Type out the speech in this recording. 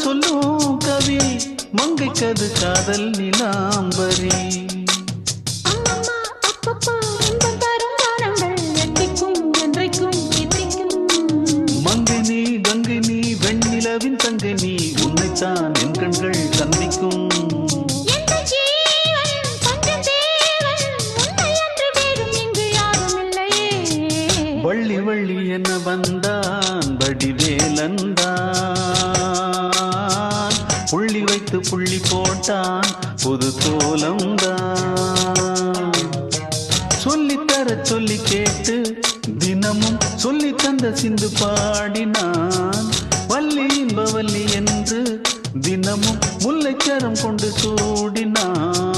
சொல்லும் கவி மங்கைக்கது காதல் நிலாம்பரி மங்கை நீ கங்கை நீ வெண்ணிலவின் தங்கை நீ உன்னைத்தான் என் கண்கள் சந்திக்கும் வள்ளி வள்ளி என வந்தான் வடிவேலந்தான் புள்ளி வைத்து புள்ளி போட்டான் புது கோலம்தான் சொல்லித்தர சொல்லி கேட்டு தினமும் சொல்லி தந்த சிந்து பாடினான் வள்ளி இன்பவல்லி என்று தினமும் முல்லைச்சரம் கொண்டு சூடினான்